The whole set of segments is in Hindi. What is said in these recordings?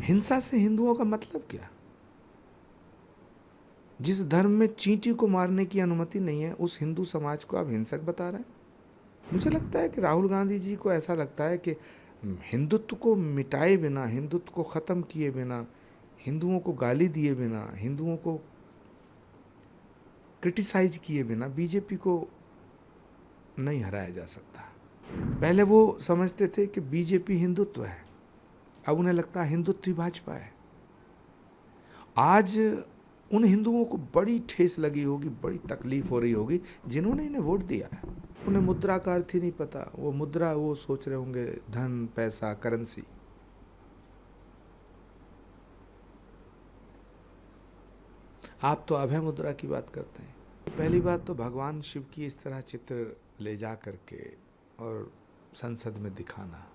हिंसा से हिंदुओं का मतलब क्या? जिस धर्म में चींटी को मारने की अनुमति नहीं है उस हिंदू समाज को आप हिंसक बता रहे हैं। मुझे लगता है कि राहुल गांधी जी को ऐसा लगता है कि हिंदुत्व को मिटाए बिना, हिंदुत्व को ख़त्म किए बिना, हिंदुओं को गाली दिए बिना, हिंदुओं को क्रिटिसाइज किए बिना बीजेपी को नहीं हराया जा सकता। पहले वो समझते थे कि बीजेपी हिंदुत्व है, अब उन्हें लगता है हिंदुत्व ही भाजपा है। आज उन हिंदुओं को बड़ी ठेस लगी होगी, बड़ी तकलीफ हो रही होगी जिन्होंने इन्हें वोट दिया है। उन्हें मुद्रा का अर्थ ही नहीं पता। वो मुद्रा, वो सोच रहे होंगे धन, पैसा, करेंसी। आप तो अभय मुद्रा की बात करते हैं। पहली बात तो भगवान शिव की इस तरह चित्र ले जा करके और संसद में दिखाना,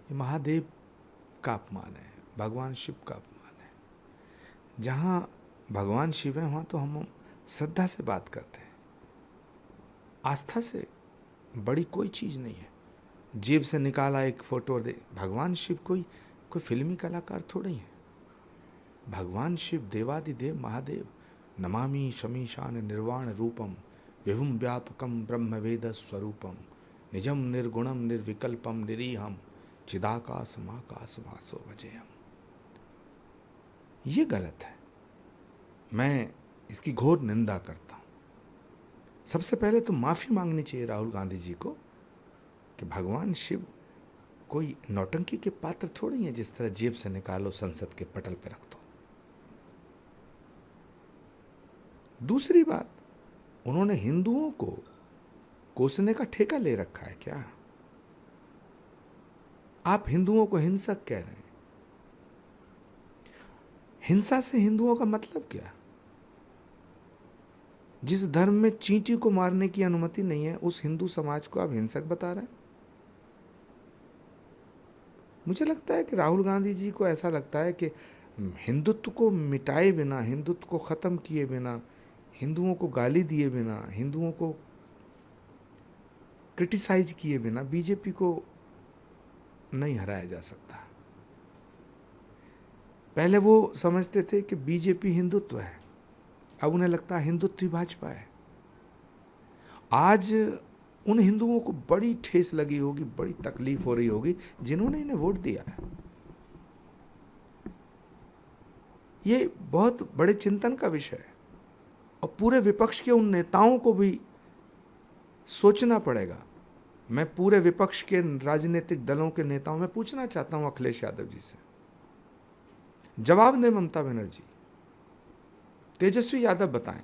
ये महादेव का अपमान है, भगवान शिव का अपमान है। जहाँ भगवान शिव है वहाँ तो हम श्रद्धा से बात करते हैं, आस्था से बड़ी कोई चीज़ नहीं है। जेब से निकाला एक फोटो और दे। भगवान शिव कोई फिल्मी कलाकार थोड़े ही हैं। भगवान शिव देवादिदेव महादेव, नमामि शमीशान निर्वाण रूपम विभुम व्यापकम ब्रह्म वेद स्वरूपम निजम निर्गुणम निर्विकल्पम निरीहम चिदाकाशमाकाश वासो भजेयम। ये गलत है, मैं इसकी घोर निंदा करता हूँ। सबसे पहले तो माफ़ी मांगनी चाहिए राहुल गांधी जी को कि भगवान शिव कोई नौटंकी के पात्र थोड़ी हैं जिस तरह जेब से निकालो संसद के पटल पर रख दो। दूसरी बात, उन्होंने हिंदुओं को कोसने का ठेका ले रखा है क्या? आप हिंदुओं को हिंसक कह रहे हैं। हिंसा से हिंदुओं का मतलब क्या? जिस धर्म में चींटी को मारने की अनुमति नहीं है उस हिंदू समाज को आप हिंसक बता रहे हैं। मुझे लगता है कि राहुल गांधी जी को ऐसा लगता है कि हिंदुत्व को मिटाए बिना, हिंदुत्व को ख़त्म किए बिना, हिंदुओं को गाली दिए बिना, हिंदुओं को क्रिटिसाइज किए बिना बीजेपी को नहीं हराया जा सकता। पहले वो समझते थे कि बीजेपी हिंदुत्व है, अब उन्हें लगता है हिंदुत्व ही भाजपा है। आज उन हिंदुओं को बड़ी ठेस लगी होगी, बड़ी तकलीफ हो रही होगी जिन्होंने इन्हें वोट दिया है। ये बहुत बड़े चिंतन का विषय है और पूरे विपक्ष के उन नेताओं को भी सोचना पड़ेगा। मैं पूरे विपक्ष के राजनीतिक दलों के नेताओं में पूछना चाहता हूं अखिलेश यादव जी से, जवाब दें ममता बनर्जी, तेजस्वी यादव बताएं।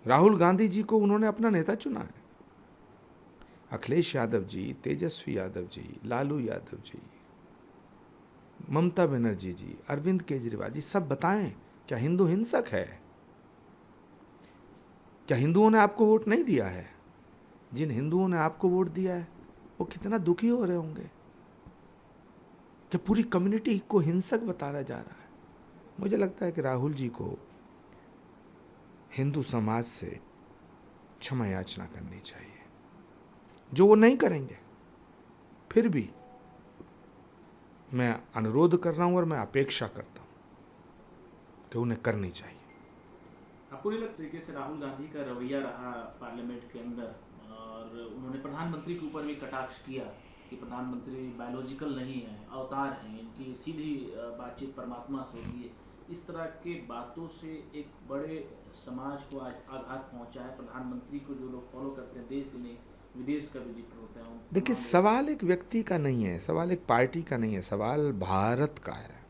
राहुल गांधी जी को उन्होंने अपना नेता चुना है। अखिलेश यादव जी, तेजस्वी यादव जी, लालू यादव जी, ममता बनर्जी जी, अरविंद केजरीवाल जी, सब बताएं, क्या हिंदू हिंसक है? क्या हिंदुओं ने आपको वोट नहीं दिया है? जिन हिंदुओं ने आपको वोट दिया है वो कितना दुखी हो रहे होंगे कि पूरी कम्युनिटी को हिंसक बताया जा रहा है। मुझे लगता है कि राहुल जी को हिंदू समाज से क्षमा याचना करनी चाहिए, जो वो नहीं करेंगे। फिर भी मैं अनुरोध कर रहा हूं और मैं अपेक्षा करता हूं कि उन्हें करनी चाहिए। आपको नहीं लगता तरीके से राहुल गांधी का रवैया रहा पार्लियामेंट के अंदर, और उन्होंने प्रधानमंत्री के ऊपर भी कटाक्ष किया कि प्रधानमंत्री बायोलॉजिकल नहीं है, अवतार हैं, इनकी सीधी बातचीत परमात्मा से होती है। इस तरह के बातों से एक बड़े समाज को आज आघात पहुंचा है। प्रधानमंत्री को जो लोग फॉलो करते हैं, देश में विदेश का भी जिक्र होता है। देखिए, सवाल एक व्यक्ति का नहीं है, सवाल एक पार्टी का नहीं है, सवाल भारत का है।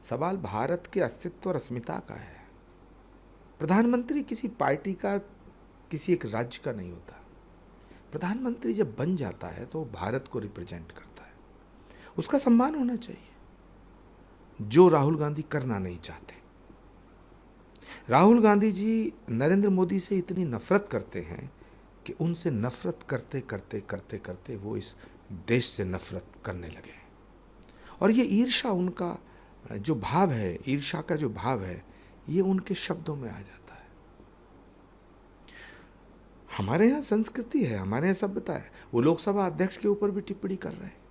सवाल भारत के अस्तित्व और अस्मिता का है। प्रधानमंत्री किसी पार्टी का, किसी एक राज्य का नहीं होता। प्रधानमंत्री जब बन जाता है तो भारत को रिप्रेजेंट करता है, उसका सम्मान होना चाहिए, जो राहुल गांधी करना नहीं चाहते। राहुल गांधी जी नरेंद्र मोदी से इतनी नफरत करते हैं कि उनसे नफरत करते करते करते करते वो इस देश से नफरत करने लगे। और ये ईर्ष्या, उनका जो भाव है, ईर्ष्या का जो भाव है, ये उनके शब्दों में आ जाता है। हमारे यहाँ संस्कृति है, हमारे यहाँ सभ्यता है। वो लोकसभा अध्यक्ष के ऊपर भी टिप्पणी कर रहे हैं।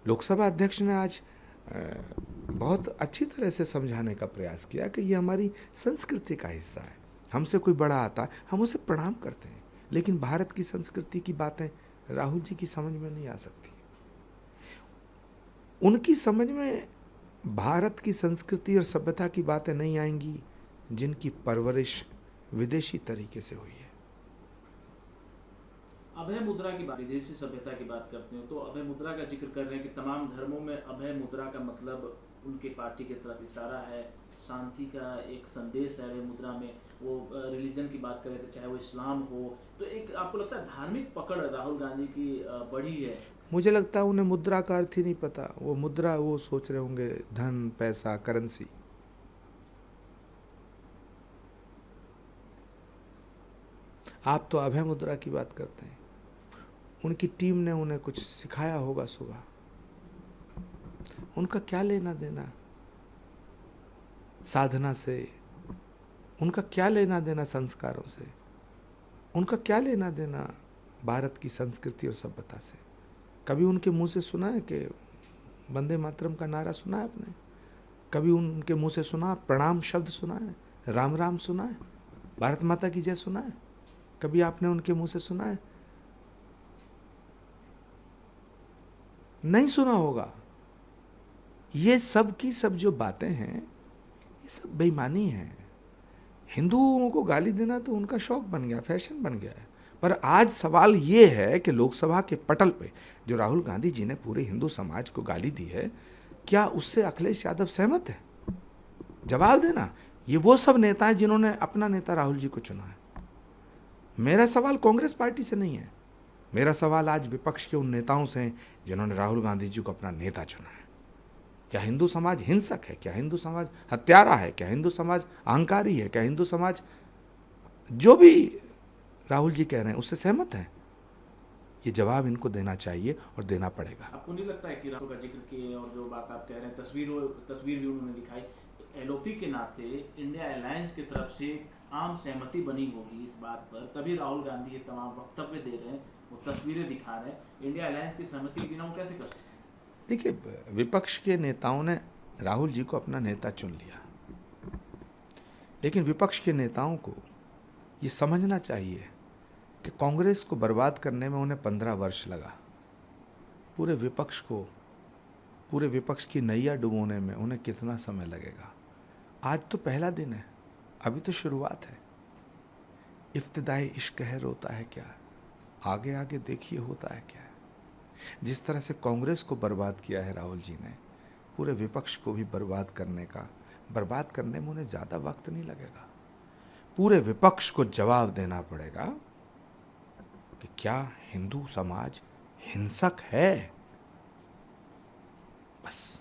लोकसभा अध्यक्ष ने आज बहुत अच्छी तरह से समझाने का प्रयास किया कि ये हमारी संस्कृति का हिस्सा है। हमसे कोई बड़ा आता है हम उसे प्रणाम करते हैं, लेकिन भारत की संस्कृति की बातें राहुल जी की समझ में नहीं आ सकती। उनकी समझ में भारत की संस्कृति और सभ्यता की बातें नहीं आएंगी जिनकी परवरिश विदेशी तरीके से हुई है। अभय मुद्रा की बात, विदेशी सभ्यता की बात करते हैं तो अभय मुद्रा का जिक्र कर रहे हैं कि तमाम धर्मों में अभय मुद्रा का मतलब उनके पार्टी की तरफ इशारा है, शांति का एक संदेश है अभय मुद्रा में। वो रिलीजन की बात करें तो चाहे वो इस्लाम हो, तो एक आपको लगता है धार्मिक पकड़ राहुल गांधी की बढ़ी है? मुझे लगता है उन्हें मुद्रा का अर्थ ही नहीं पता। वो मुद्रा वो सोच रहे होंगे धन, पैसा, करेंसी। आप तो अभय मुद्रा की बात करते हैं। उनकी टीम ने उन्हें कुछ सिखाया होगा सुबह। उनका क्या लेना देना साधना से, उनका क्या लेना देना संस्कारों से, उनका क्या लेना देना भारत की संस्कृति और सभ्यता से? कभी उनके मुंह से सुना है कि वंदे मातरम का नारा सुना है आपने? कभी उनके मुंह से सुना, प्रणाम शब्द सुना है, राम राम सुना है, भारत माता की जय सुना है? कभी आपने उनके मुंह से सुना है? नहीं सुना होगा। ये सब की सब जो बातें हैं ये सब बेईमानी है। हिंदुओं को गाली देना तो उनका शौक बन गया, फैशन बन गया है। पर आज सवाल ये है कि लोकसभा के पटल पे जो राहुल गांधी जी ने पूरे हिंदू समाज को गाली दी है, क्या उससे अखिलेश यादव सहमत है? जवाब देना। ये वो सब नेता हैं जिन्होंने अपना नेता राहुल जी को चुना है। मेरा सवाल कांग्रेस पार्टी से नहीं है, मेरा सवाल आज विपक्ष के उन नेताओं से हैं जिन्होंने राहुल गांधी जी को अपना नेता चुना है। क्या हिंदू समाज हिंसक है? क्या हिंदू समाज हत्यारा है? क्या हिंदू समाज अहंकारी है? क्या हिंदू समाज जो भी राहुल जी कह रहे हैं उससे सहमत है? ये जवाब इनको देना चाहिए और देना पड़ेगा। आपको नहीं लगता है कि राहुल का जिक्र किए और जो बात आप कह रहे हैं, तस्वीर भी उन्होंने दिखाई, तो एलओपी के नाते इंडिया अलायंस की तरफ से आम सहमति बनी होगी इस बात पर, तभी राहुल गांधी ये तमाम वक्तव्य दे रहे हैं, वो तस्वीरें दिखा रहे हैं। इंडिया अलायंस की सहमति के बिना वो कैसे कर सकते? देखिए, विपक्ष के नेताओं ने राहुल जी को अपना नेता चुन लिया, लेकिन विपक्ष के नेताओं को ये समझना चाहिए कि कांग्रेस को बर्बाद करने में उन्हें 15 वर्ष लगा। पूरे विपक्ष की नैया डुबोने में उन्हें कितना समय लगेगा? आज तो पहला दिन है, अभी तो शुरुआत है। इब्तिदाई इश्क है रोता है क्या, आगे आगे देखिए होता है क्या। जिस तरह से कांग्रेस को बर्बाद किया है राहुल जी ने, पूरे विपक्ष को भी बर्बाद करने में उन्हें ज़्यादा वक्त नहीं लगेगा। पूरे विपक्ष को जवाब देना पड़ेगा कि क्या हिंदू समाज हिंसक है? बस।